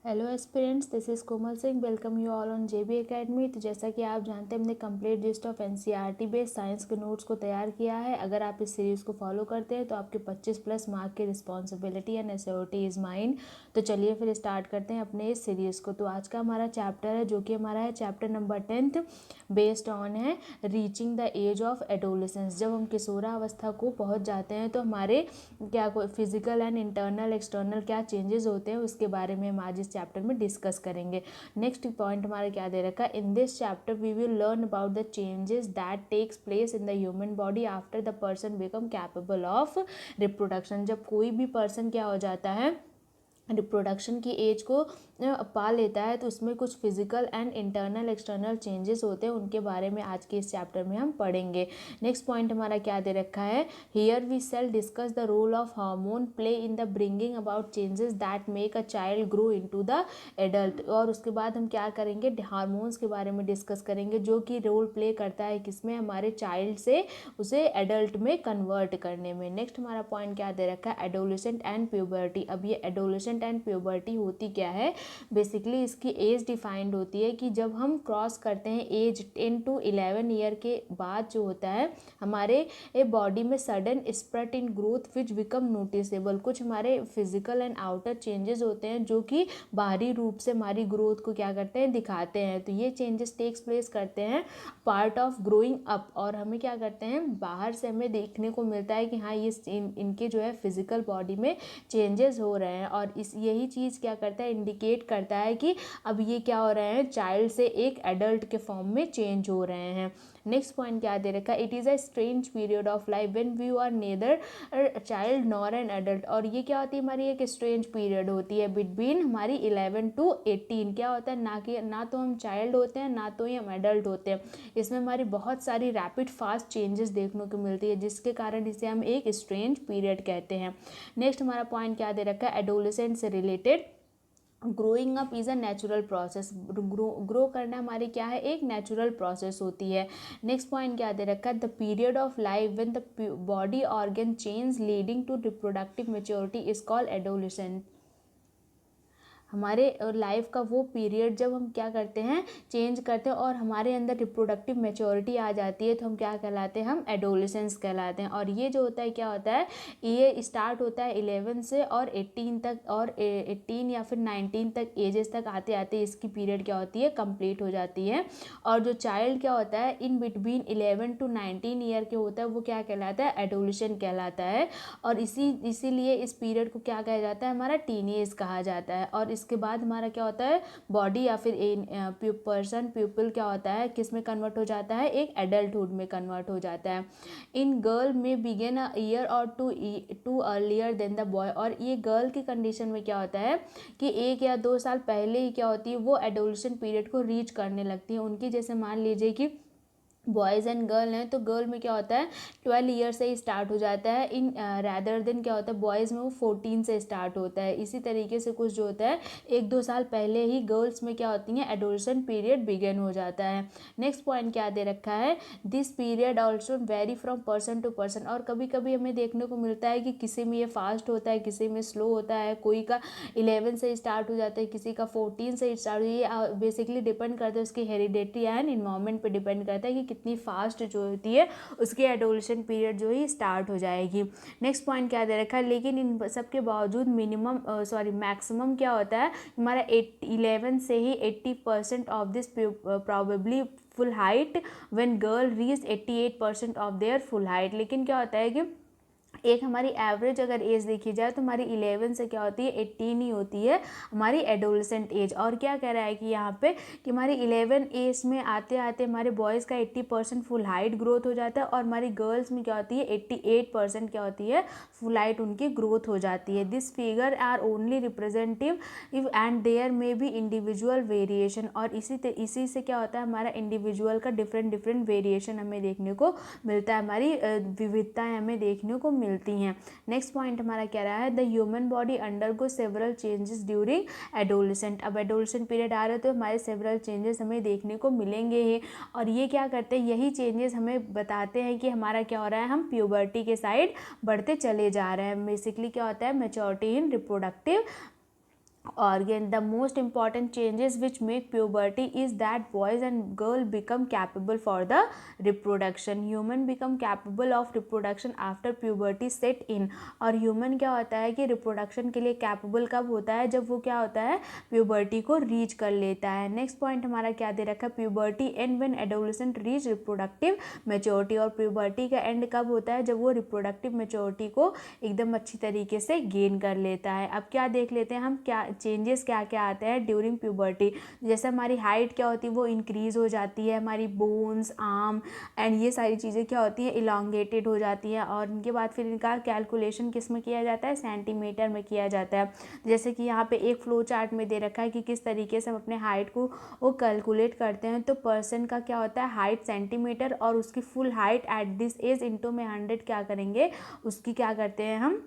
Hello aspirants, this is Komal Singh. Welcome you all on JB academy. तो जैसा कि आप जानते हैं, हमने complete list of NCERT based science के नोट्स को तैयार किया है। अगर आप इस सीरीज़ को फॉलो करते हैं तो आपके 25 प्लस मार्क की responsibility and SOT is mine. तो चलिए फिर स्टार्ट करते हैं अपने इस सीरीज़ को। तो आज का हमारा चैप्टर है जो कि हमारा है chapter number 10th, based on है reaching the age of adolescence. जब हम किशोरावस्था को पहुँच जाते हैं तो हमारे क्या कोई फिजिकल एंड इंटरनल एक्सटर्नल क्या चेंजेस होते हैं उसके बारे में हम आज इस चैप्टर में डिस्कस करेंगे। नेक्स्ट पॉइंट हमारा क्या दे रखा है, in this chapter we will learn about the changes that takes place in the human body after the person become capable of reproduction. जब कोई भी पर्सन क्या हो जाता है, रिप्रोडक्शन की एज को पा लेता है, तो उसमें कुछ physical and internal external changes होते हैं, उनके बारे में आज के इस चैप्टर में हम पढ़ेंगे। नेक्स्ट पॉइंट हमारा क्या दे रखा है, here we shall discuss the role of hormone play in the bringing about changes that make a child grow into the adult. और उसके बाद हम क्या करेंगे, हार्मोन्स के बारे में डिस्कस करेंगे जो कि रोल प्ले करता है किसमें, हमारे चाइल्ड से उसे एडल्ट में कन्वर्ट करने में। नेक्स्ट हमारा पॉइंट क्या दे रखा है, एडोलेसेंट एंड प्यूबर्टी। अब ये एडोलेसेंट एंड प्यूबर्टी होती क्या है, बेसिकली इसकी एज डिफाइंड होती है कि जब हम क्रॉस करते हैं एज 10 to 11 ईयर के बाद जो होता है हमारे बॉडी में sudden spread in growth which become noticeable. कुछ हमारे फिजिकल एंड आउटर चेंजेस होते हैं जो कि बाहरी रूप से हमारी ग्रोथ को क्या करते हैं, दिखाते हैं। तो ये चेंजेस टेक्स प्लेस करते हैं पार्ट ऑफ ग्रोइंग अप, और हमें क्या करते हैं, बाहर से हमें देखने को मिलता है कि हाँ ये इनके जो है फिजिकल बॉडी में चेंजेस हो रहे हैं। और इस यही चीज़ क्या करता है, इंडिकेट करता है कि अब ये क्या हो रहे हैं, चाइल्ड से एक एडल्ट के फॉर्म में चेंज हो रहे हैं। नेक्स्ट पॉइंट क्या दे रखा है, it is a strange period of life when we are neither child nor an adult. और ये क्या होती है, हमारी एक स्ट्रेंज पीरियड होती है बिटवीन हमारी 11 to 18। क्या होता है, ना तो हम चाइल्ड होते हैं ना तो ही हम एडल्ट होते हैं। इसमें हमारी बहुत सारी रैपिड फास्ट चेंजेस देखने को मिलती है, जिसके कारण इसे हम एक स्ट्रेंज पीरियड कहते हैं। नेक्स्ट हमारा पॉइंट क्या दे रखा है, एडोलेसेंट से related, growing up is a natural process. Grow करना हमारी क्या है, एक नेचुरल प्रोसेस होती है। नेक्स्ट पॉइंट क्या दे रखा है, the period of life when the body organ change leading to reproductive maturity is called adolescent. हमारे लाइफ का वो पीरियड जब हम क्या करते हैं, चेंज करते हैं और हमारे अंदर रिप्रोडक्टिव मैच्योरिटी आ जाती है, तो हम क्या कहलाते हैं, हम एडोलेसेंस कहलाते हैं। और ये जो होता है क्या होता है, ये स्टार्ट होता है 11 से और 18 तक, और 18 या फिर 19 तक एजेस तक आते आते इसकी पीरियड क्या होती है, कंप्लीट हो जाती है। और जो चाइल्ड क्या होता है इन बिटवीन 11 to 19 ईयर के होता है, वो क्या कहलाता है, एडोलेसेंट कहलाता है। और इसीलिए इस पीरियड को क्या कहा जाता है, हमारा टीनेज कहा जाता है। और इसके बाद हमारा क्या होता है, बॉडी या फिर पीपल क्या होता है, किस में कन्वर्ट हो जाता है, एक एडल्टहुड में कन्वर्ट हो जाता है। In girl may begin a year or two earlier than the boy. और ये गर्ल की कंडीशन में क्या होता है कि 1 या 2 साल पहले ही क्या होती है, वो एडोलेसेंट पीरियड को रीच करने लगती है उनकी। जैसे मान लीजिए कि बॉयज़ एंड गर्ल हैं, तो गर्ल में क्या होता है 12 ईयर से ही स्टार्ट हो जाता है, इन रैदर देन क्या होता है बॉयज़ में वो 14 से स्टार्ट होता है। इसी तरीके से कुछ जो होता है 1-2 साल पहले ही गर्ल्स में क्या होती हैं, एडोलेसेंट पीरियड बिगिन हो जाता है। नेक्स्ट पॉइंट क्या दे रखा है, this period also vary from person to person. और कभी कभी हमें देखने को मिलता है कि किसी में ये फास्ट होता है, किसी में स्लो होता है, कोई का 11 से स्टार्ट हो जाता है, किसी का 14 से स्टार्ट। ये बेसिकली डिपेंड करता है उसकी हेरिडेटरी एंड इन्वायरमेंट पे डिपेंड करता है कि कितनी फास्ट जो होती है उसकी एडोलेसेंट पीरियड जो ही स्टार्ट हो जाएगी। नेक्स्ट पॉइंट क्या दे रखा है, लेकिन इन सब के बावजूद मैक्सिमम क्या होता है, हमारा 11 से ही 80% of this probably full height when girl reach 88% of their full height. लेकिन क्या होता है कि एक हमारी एवरेज अगर एज देखी जाए तो हमारी 11 से क्या होती है, 18 ही होती है हमारी एडोलेसेंट एज। और क्या कह रहा है कि यहाँ पे कि हमारी 11 एज में आते आते हमारे बॉयज़ का 80% फुल हाइट ग्रोथ हो जाता है, और हमारी गर्ल्स में क्या होती है 88% क्या होती है, फुल हाइट उनकी ग्रोथ हो जाती है। This figure are only representative and there may be individual variation. और इसी से क्या होता है, हमारा इंडिविजुअल का डिफरेंट वेरिएशन हमें देखने को मिलता है, हमारी विविधताएं हमें देखने को मिलती हैं। नेक्स्ट पॉइंट हमारा क्या रहा है, the human body undergo several changes during adolescent. अब एडोलेसेंट पीरियड आ रहा है तो हमारे सेवरल चेंजेस हमें देखने को मिलेंगे ही। और ये क्या करते हैं, यही चेंजेस हमें बताते हैं कि हमारा क्या हो रहा है, हम प्यूबर्टी के साइड बढ़ते चले जा रहे हैं। बेसिकली क्या होता है, maturity in reproductive organ. The most important changes which make puberty is that boys and girl become capable for the reproduction. Human become capable of reproduction after puberty set in. और human क्या होता है कि reproduction के लिए capable कब होता है, जब वो क्या होता है puberty को reach कर लेता है. next point हमारा क्या दे रखा है, puberty end when adolescent reach reproductive maturity. और puberty का end कब होता है, जब वो reproductive maturity को एकदम अच्छी तरीके से गेन कर लेता है. अब क्या देख लेते हैं हम, क्या चेंजेस क्या क्या आते हैं ड्यूरिंग प्यूबर्टी. जैसे हमारी हाइट क्या होती है वो इंक्रीज हो जाती है, हमारी बोन्स, आर्म एंड ये सारी चीज़ें क्या होती हैं इलांगेटेड हो जाती हैं. और इनके बाद फिर इनका कैलकुलेशन किस में किया जाता है, सेंटीमीटर में किया जाता है. जैसे कि यहाँ पे एक फ्लो चार्ट में दे रखा है कि किस तरीके से हम अपने हाइट को वो कैलकुलेट करते हैं. तो पर्सन का क्या होता है हाइट सेंटीमीटर, और उसकी full height at this age into में 100 क्या करेंगे, उसकी क्या करते हैं हम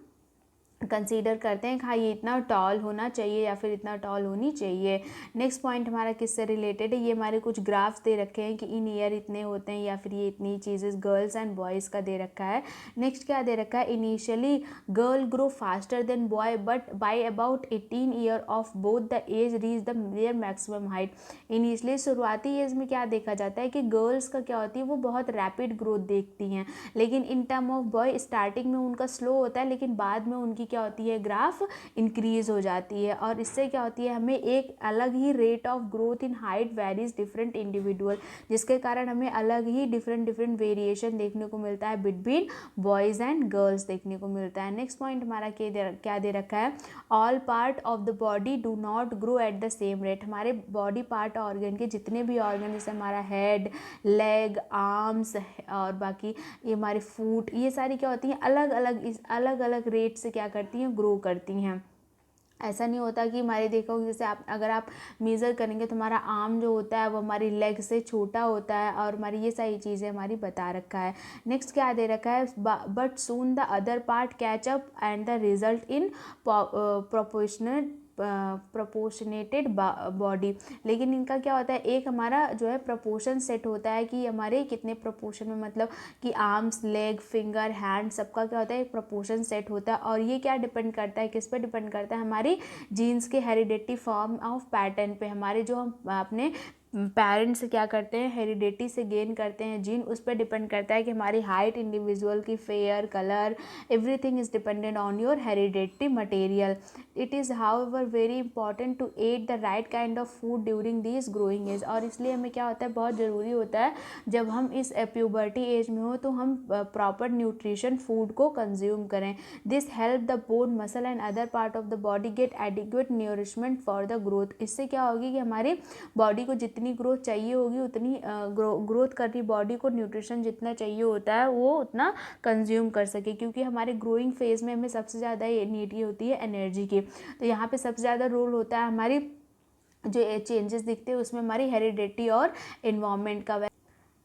कंसीडर करते हैं कि हाँ ये इतना टॉल होना चाहिए या फिर इतना टॉल होनी चाहिए. नेक्स्ट पॉइंट हमारा किससे रिलेटेड है, ये हमारे कुछ ग्राफ्स दे रखे हैं कि इन ईयर इतने होते हैं या फिर ये इतनी चीज़ें गर्ल्स एंड बॉयज़ का दे रखा है. नेक्स्ट क्या दे रखा है, initially girl grow faster than boy but by about 18 year of both the age reach the their maximum height. Initially शुरुआती एज में क्या देखा जाता है कि गर्ल्स का क्या होती है वो बहुत रैपिड ग्रोथ देखती हैं, लेकिन in term of boy starting में उनका स्लो होता है, लेकिन बाद में उनकी क्या होती है ग्राफ इंक्रीज हो जाती है. और इससे क्या होती है हमें एक अलग ही rate of growth in height varies different individual, जिसके कारण हमें अलग ही डिफरेंट वेरिएशन देखने को मिलता है बिटवीन बॉयज़ एंड गर्ल्स देखने को मिलता है. नेक्स्ट पॉइंट हमारा क्या दे रखा है, all part of the body do not grow at the same rate. हमारे बॉडी पार्ट ऑर्गन के जितने भी ऑर्गन जैसे हमारा हेड, लेग, आर्म्स और बाकी ये हमारे फूट, ये सारी क्या होती हैं अलग अलग रेट से क्या करती हैं ग्रो करती हैं. ऐसा नहीं होता कि हमारे देखो जैसे आप अगर आप मेज़र करेंगे तो हमारा आर्म जो होता है वो हमारी लेग से छोटा होता है, और हमारी ये सारी चीज़ें हमारी बता रखा है. नेक्स्ट क्या दे रखा है, but soon the other part catch up and the result in proportionated body. लेकिन इनका क्या होता है, एक हमारा जो है प्रपोर्शन सेट होता है कि हमारे कितने प्रपोर्शन में, मतलब कि आर्म्स, लेग, फिंगर, हैंड सबका क्या होता है एक प्रपोर्शन सेट होता है. और ये क्या डिपेंड करता है, किस पे डिपेंड करता है, हमारी जीन्स के हेरिडेटरी फॉर्म ऑफ पैटर्न पे. हमारे जो हम अपने पेरेंट्स से क्या करते हैं हेरिडेटी से गेन करते हैं जीन, उस पर डिपेंड करता है कि हमारी हाइट, इंडिविजुअल की fair, colour, everything is dependent on your hereditary material. It is however very important to eat the right kind of food during this growing age. और इसलिए हमें क्या होता है बहुत ज़रूरी होता है जब हम इस प्यूबर्टी एज में हो तो हम प्रॉपर न्यूट्रिशन फूड को कंज्यूम करें. This help the bone, muscle and other part of the body get adequate nourishment for the growth. इससे क्या होगी कि हमारी बॉडी को जितनी ग्रोथ चाहिए होगी उतनी ग्रोथ कर रही बॉडी को न्यूट्रिशन जितना चाहिए होता है वो उतना कंज्यूम कर सके, क्योंकि हमारे ग्रोइंग फेज में हमें सबसे ज़्यादा ये नीड होती है एनर्जी की. तो यहाँ पे सबसे ज़्यादा रोल होता है हमारी जो चेंजेस दिखते हैं उसमें हमारी हेरिडिटी और इन्वायरमेंट का.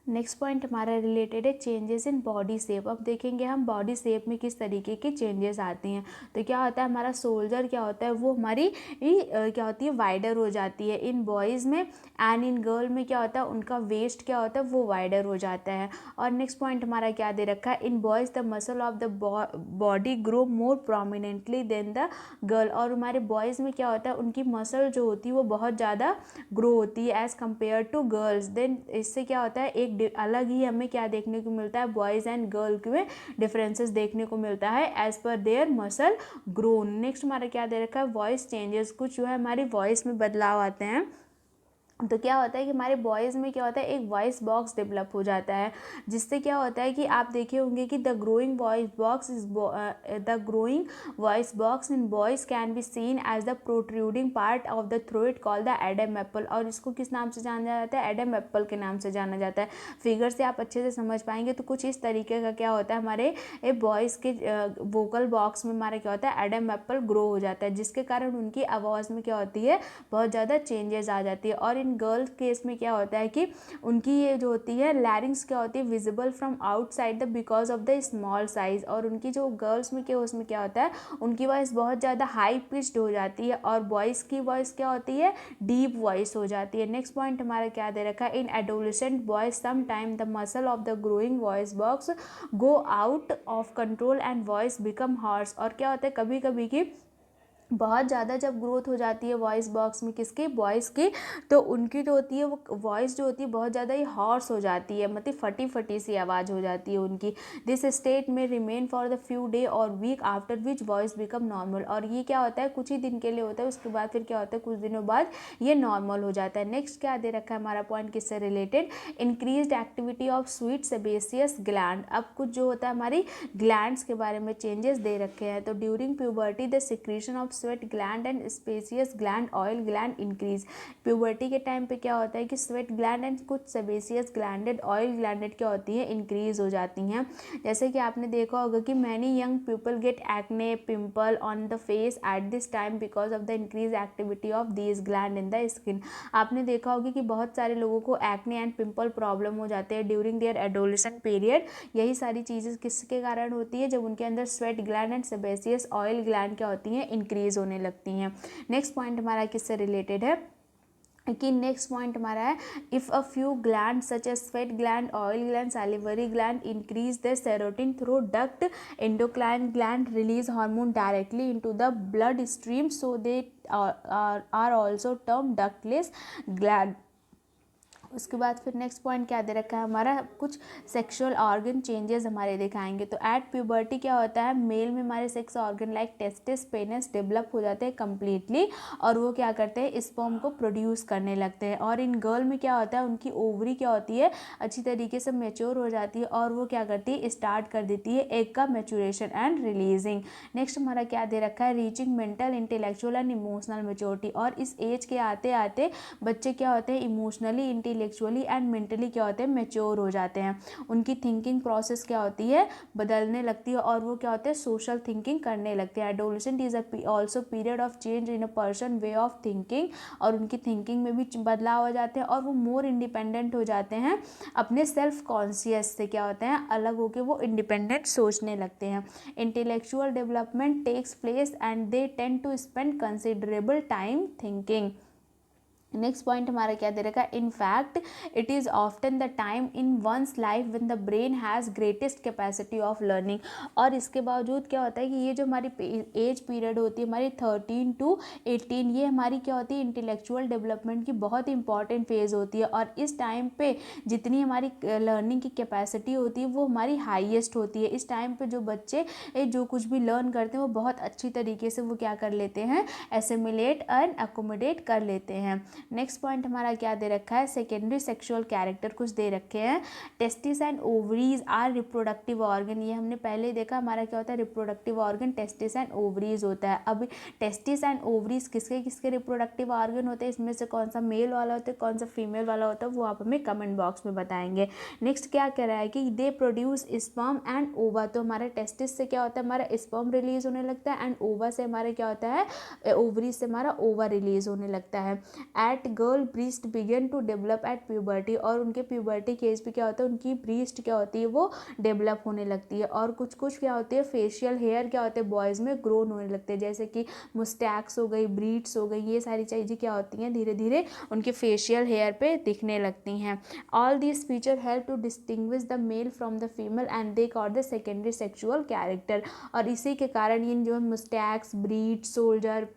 नेक्स्ट पॉइंट हमारा रिलेटेड है चेंजेस इन बॉडी शेप. अब देखेंगे हम बॉडी शेप में किस तरीके के चेंजेस आते हैं. तो क्या होता है हमारा शोल्डर क्या होता है वो हमारी क्या होती है वाइडर हो जाती है इन बॉयज़ में, एंड इन गर्ल में क्या होता है उनका वेस्ट क्या होता है वो वाइडर हो जाता है. और नेक्स्ट पॉइंट हमारा क्या दे रखा है, in boys the muscle of the body grow more prominently than the girl. और हमारे बॉयज़ में क्या होता है उनकी मसल जो होती है वो बहुत ज़्यादा ग्रो होती है as compared to girls. Then इससे क्या होता है एक अलग ही हमें क्या देखने को मिलता है, बॉयज़ एंड गर्ल में डिफरेंसेस देखने को मिलता है as per there muscle grown. Next हमारा क्या दे रखा है, वॉइस चेंजेस. कुछ जो है हमारी वॉइस में बदलाव आते हैं. तो क्या होता है कि हमारे बॉयज़ में क्या होता है एक वॉइस बॉक्स डेवलप हो जाता है, जिससे क्या होता है कि आप देखे होंगे कि the growing voice box in boys can be seen as the protruding part of the throat called the Adam apple. और इसको किस नाम से जाना जाता है, एडम एप्पल के नाम से जाना जाता है. फिगर से आप अच्छे से समझ पाएंगे. तो कुछ इस तरीके का क्या होता है हमारे बॉयज़ के वोकल बॉक्स में हमारा क्या होता है एडम एप्पल ग्रो हो जाता है, जिसके कारण उनकी आवाज़ में क्या होती है बहुत ज़्यादा चेंजेस आ जाती है. और इन गर्ल्स केस में क्या होता है कि उनकी ये जो होती है लैरिंग्स क्या होती है visible from outside the because of the small size. और उनकी जो गर्ल्स में क्या उसमें क्या होता है उनकी वॉइस बहुत ज़्यादा हाई पिच्ड हो जाती है, और बॉयज़ की वॉइस क्या होती है डीप वॉइस हो जाती है. नेक्स्ट पॉइंट हमारा क्या दे रखा है, in adolescent boys some time the muscle of the growing voice box go out of control and voice become hoarse. और क्या होता है कभी कभी की बहुत ज़्यादा जब ग्रोथ हो जाती है वॉइस बॉक्स में, किसकी, बॉयज़ की, तो उनकी जो होती है वो वॉइस जो होती है बहुत ज़्यादा ही हॉर्स हो जाती है, मतलब फटी फटी सी आवाज़ हो जाती है उनकी। दिस स्टेट में remain for the few day और week after which voice become normal. और ये क्या होता है, कुछ ही दिन के लिए होता है, उसके बाद फिर क्या होता है, कुछ दिनों बाद ये नॉर्मल हो जाता है। नेक्स्ट क्या दे रखा है हमारा पॉइंट किससे related, increased activity of sweet sebaceous gland. अब कुछ जो होता है हमारी ग्लैंड्स के बारे में चेंजेस दे रखे हैं। तो during puberty the secretion of sweat gland and spacious gland oil gland increase. Puberty के टाइम पे क्या होता है कि स्वेट ग्लैंड एंड कुछ सेबेसियस ग्लैंडेड ऑयल ग्लैंडेड क्या होती है, इंक्रीज हो जाती हैं। जैसे कि आपने देखा होगा कि many young people get acne pimple on the face at this time because of the increase activity of these gland in the skin. आपने देखा होगा कि बहुत सारे लोगों को एक्ने एंड पिंपल प्रॉब्लम हो जाते हैं ड्यूरिंग देयर एडोलेसेंट पीरियड। यही सारी चीज़ें किसके कारण होती है, जब उनके अंदर sweat gland and sebaceous oil gland क्या होती हैं, इंक्रीज होने लगती हैं। नेक्स्ट पॉइंट हमारा किससे रिलेटेड है कि नेक्स्ट पॉइंट हमारा है, if a few gland such as sweat gland oil gland salivary gland increase the secretion through duct endocrine gland release hormone directly into the blood stream so they are also term ductless gland. उसके बाद फिर next point क्या दे रखा है हमारा, कुछ sexual organ changes हमारे दिखाएंगे। तो एट प्यूबर्टी क्या होता है, मेल में हमारे sex organ like testis penis develop हो जाते हैं कम्प्लीटली, और वो क्या करते हैं, स्पर्म को प्रोड्यूस करने लगते हैं। और इन गर्ल में क्या होता है, उनकी ओवरी क्या होती है, अच्छी तरीके से मेच्योर हो जाती है, और वो क्या करती है, स्टार्ट कर देती है एग का मेचुरेशन एंड रिलीजिंग। नेक्स्ट हमारा क्या दे रखा है, reaching mental intellectual and emotional maturity. और इस एज के आते आते बच्चे क्या होते हैं, इमोशनली इंटेलेक्चुअली एंड मेंटली क्या होते हैं, मेच्योर हो जाते हैं। उनकी थिंकिंग प्रोसेस क्या होती है, बदलने लगती है, और वो क्या होते हैं, सोशल थिंकिंग करने लगते हैं। Adolescent is also period of change in a person way of thinking. और उनकी थिंकिंग में भी बदलाव हो जाते हैं, और वो मोर इंडिपेंडेंट हो जाते हैं अपने सेल्फ कॉन्शियस से, क्या होते हैं, अलग होकर वो इंडिपेंडेंट सोचने लगते हैं। Intellectual development takes place and they tend to spend considerable time thinking. Next point हमारा क्या दे रखा है, in fact it is often the time in one's life when the brain has greatest capacity of learning. और इसके बावजूद क्या होता है कि ये जो हमारी एज पीरियड होती है हमारी 13 to 18, ये हमारी क्या होती है, इंटेलेक्चुअल डेवलपमेंट की बहुत इंपॉर्टेंट फेज़ होती है। और इस टाइम पे जितनी हमारी लर्निंग की कैपेसिटी होती है वो हमारी हाईएस्ट होती है। इस टाइम पे जो बच्चे जो कुछ भी लर्न करते हैं वो बहुत अच्छी तरीके से वो क्या कर लेते हैं, एसिमिलेट एंड अकोमोडेट कर लेते हैं। नेक्स्ट पॉइंट हमारा क्या दे रखा है, सेकेंडरी सेक्सुअल कैरेक्टर कुछ दे रखे हैं। Testis and ovaries are reproductive organ. ये हमने पहले देखा, हमारा क्या होता है, reproductive organ testis and ovaries होता है। अब टेस्टिस एंड ओवरीज किसके किसके रिप्रोडक्टिव ऑर्गन होते हैं, इसमें से कौन सा मेल वाला होता है, कौन सा फीमेल वाला होता है, वो आप हमें कमेंट बॉक्स में बताएंगे। नेक्स्ट क्या कह रहा है कि दे प्रोड्यूस स्पर्म एंड ओवा। तो हमारे टेस्टिस से क्या होता है, हमारा स्पर्म रिलीज होने लगता है, एंड ओवा से हमारे क्या होता है, ओवरीज से हमारा ओवा रिलीज होने लगता है। At girl breast begin to develop at puberty. और उनके प्यूबर्टी के एज पे क्या होता है, उनकी ब्रीस्ट क्या होती है, वो डेवलप होने लगती है। और कुछ कुछ क्या होती है, फेशियल हेयर क्या होते हैं, बॉयज़ में ग्रो होने लगते हैं, जैसे कि मुस्टैक्स हो गई, ब्रीड्स हो गई, ये सारी चीज़ें क्या होती हैं, धीरे धीरे उनके फेशियल हेयर पे दिखने लगती हैं। All this feature help to distinguish the male from the female and they call the secondary sexual character. और इसी के कारण इन जो मुस्टैक्स, ब्रीड, सोल्जर,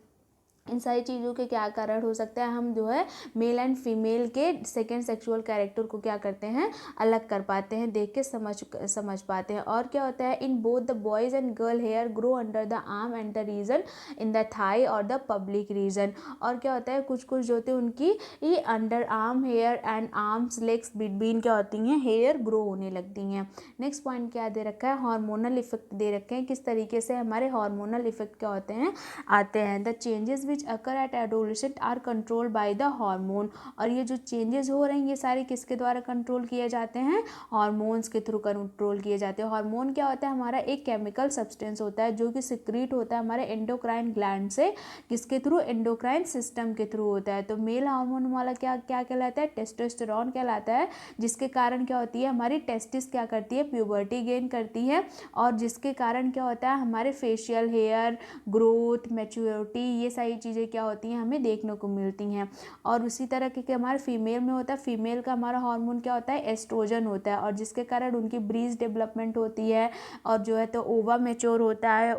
इन सारी चीज़ों के क्या कारण हो सकता है, हम जो है मेल एंड फीमेल के सेकेंड सेक्सुअल कैरेक्टर को क्या करते हैं, अलग कर पाते हैं, देख के समझ पाते हैं। और क्या होता है, in both the boys and girl hair grow under the arm and the region in the thigh और द पब्लिक रीजन। और क्या होता है, कुछ कुछ जो होते हैं उनकी ये under arm hair and arms legs between क्या होती हैं, हेयर ग्रो होने लगती हैं। नेक्स्ट पॉइंट क्या दे रखा है, हार्मोनल इफेक्ट दे रखे हैं, किस तरीके से हमारे हार्मोनल इफेक्ट क्या होते हैं, आते हैं। The changes which occur at adolescent are controlled by the hormone. और ये जो चेंजेस हो रहे हैं ये सारे किसके द्वारा कंट्रोल किए जाते हैं, हार्मोन्स के थ्रू कंट्रोल किए जाते हैं। हार्मोन क्या होता है, हमारा एक केमिकल सब्सटेंस होता है जो कि सिक्रीट होता है हमारे एंडोक्राइन ग्लैंड से, किसके थ्रू, एंडोक्राइन सिस्टम के थ्रू होता है। तो मेल हार्मोन वाला क्या क्या कहलाता है, टेस्टोस्टेरोन कहलाता है, जिसके कारण क्या होती है, हमारी टेस्टिस क्या करती है, प्यूबर्टी गेन करती है, और जिसके कारण क्या होता है, हमारे फेशियल हेयर ग्रोथ, मैच्योरिटी, ये सारी चीज़ें क्या होती हैं, हमें देखने को मिलती हैं। और उसी तरह के हमारे फीमेल में होता है, फीमेल का हमारा हार्मोन क्या होता है, एस्ट्रोजन होता है, और जिसके कारण उनकी ब्रीस्ट डेवलपमेंट होती है, और जो है तो ओवा मैच्योर होता है,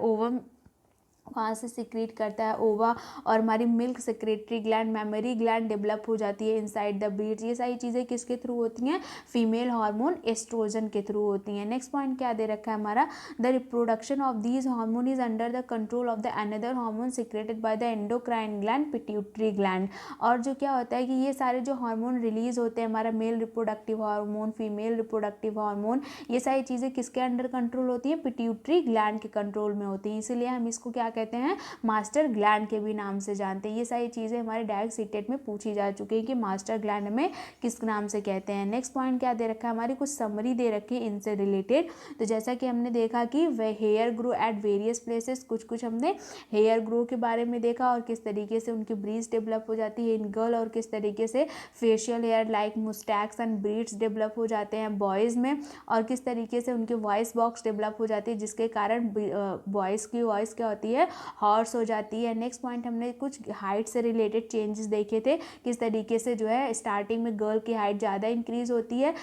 वहाँ से सिक्रीट करता है ओवा, और हमारी milk secretary gland, memory gland develop हो जाती है इनसाइड द ब्रीड्स। ये सारी चीज़ें किसके थ्रू होती हैं? फीमेल हार्मोन एस्ट्रोजन के थ्रू होती हैं। नेक्स्ट पॉइंट क्या दे रखा है हमारा? The reproduction of these hormone is under the control of the another hormone secreted by the endocrine gland, pituitary gland. और जो क्या होता है कि ये सारे जो हार्मोन रिलीज होते हैं, हमारा male reproductive hormone, female reproductive hormone, ये सारी चीज़ें किसके अंडर कंट्रोल होती हैं? पिट्यूटरी ग्लैंड के कंट्रोल में होती हैं। इसीलिए हम इसको क्या कहते हैं? मास्टर ग्लैंड के भी नाम से जानते हैं। ये सारी चीज़ें हमारे डायरेक्ट सीटेट में पूछी जा चुकी है कि मास्टर ग्लैंड में किस नाम से कहते हैं। नेक्स्ट पॉइंट क्या दे रखा है? हमारी कुछ समरी दे रखी है इनसे रिलेटेड। तो जैसा कि हमने देखा कि वे hair grow at various places, कुछ हमने हेयर ग्रो के बारे में देखा और किस तरीके से उनकी ब्रीड्स डेवलप हो जाती है इन गर्ल, और किस तरीके से facial hair like moustaches and beards develop हो जाते हैं बॉयज़ में, और किस तरीके से उनके वॉइस बॉक्स डेवलप हो जाती है जिसके कारण बॉयज़ की वॉइस क्या होती है? हॉर्स हो जाती है। नेक्स्ट पॉइंट हमने कुछ हाइट से रिलेटेड चेंजेस देखे थे, किस तरीके से जो है स्टार्टिंग में गर्ल की हाइट ज़्यादा इंक्रीज होती है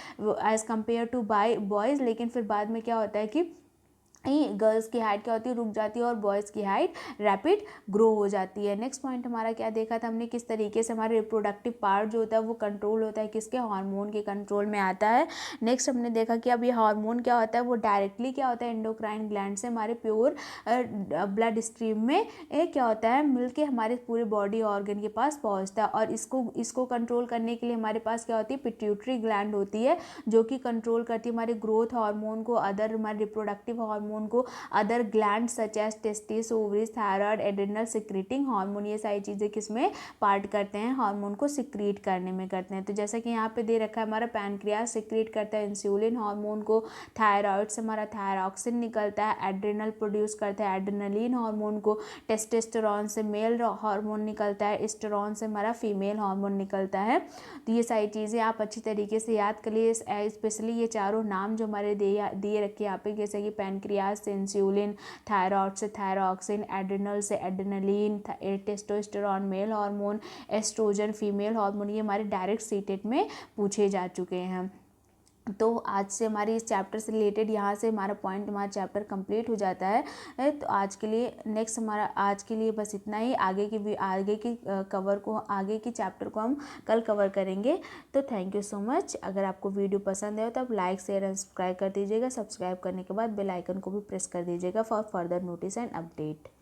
एज़ कम्पेयर टू बॉयज़, लेकिन फिर बाद में क्या होता है कि गर्ल्स की हाइट क्या होती है? रुक जाती है, और बॉयज़ की हाइट रैपिड ग्रो हो जाती है। नेक्स्ट पॉइंट हमारा क्या देखा था हमने? किस तरीके से हमारे रिप्रोडक्टिव पार्ट जो होता है वो कंट्रोल होता है किसके? हार्मोन के कंट्रोल में आता है। नेक्स्ट हमने देखा कि अब ये हार्मोन क्या होता है? वो डायरेक्टली क्या होता है? एंडोक्राइन ग्लैंड से हमारे प्योर ब्लड स्ट्रीम में क्या होता है? मिल के हमारे पूरे बॉडी ऑर्गन के पास पहुँचता है, और इसको कंट्रोल करने के लिए हमारे पास क्या होती है? पिट्यूटरी ग्लैंड होती है, जो कि कंट्रोल करती है हमारे ग्रोथ हार्मोन को, अदर हमारे रिप्रोडक्टिव हार्मोन को, other gland such as testis, ovaries, thyroid, adrenal secreting hormone. ये सारी चीज़ें किसमें पार्ट करते हैं? हार्मोन को सिक्रीट करने में करते हैं। तो जैसा कि यहाँ पे दे रखा है हमारा पैनक्रियास सिक्रीट करता है इंसुलिन हार्मोन को, थायराइड से हमारा थायरॉक्सिन निकलता है, एड्रिनल प्रोड्यूस करता है एड्रिनलिन हार्मोन को, टेस्टोस्टेरोन से मेल हार्मोन निकलता है, एस्टेरोन से हमारा फीमेल हार्मोन निकलता है। तो ये सारी चीज़ें आप अच्छी तरीके से याद कर लिए, स्पेशली ये चारों नाम जो हमारे दिए रखे यहाँ पे, जैसे कि पैनक्रियास से इंसुलिन, थायराइड से थायरॉक्सिन, एड्रिनल से adrenaline, testosterone male hormone, oestrogen female hormone, ये हमारे डायरेक्ट सीटेट में पूछे जा चुके हैं। तो आज से हमारी इस चैप्टर से रिलेटेड यहाँ से हमारा पॉइंट, हमारा चैप्टर कंप्लीट हो जाता है। तो आज के लिए नेक्स्ट हमारा आज के लिए बस इतना ही। आगे की कवर को, आगे की चैप्टर को हम कल कवर करेंगे। तो थैंक यू सो मच। अगर आपको वीडियो पसंद है तो आप लाइक शेयर एंड सब्सक्राइब कर दीजिएगा। सब्सक्राइब करने के बाद बेल आइकन को भी प्रेस कर दीजिएगा for further notice and update.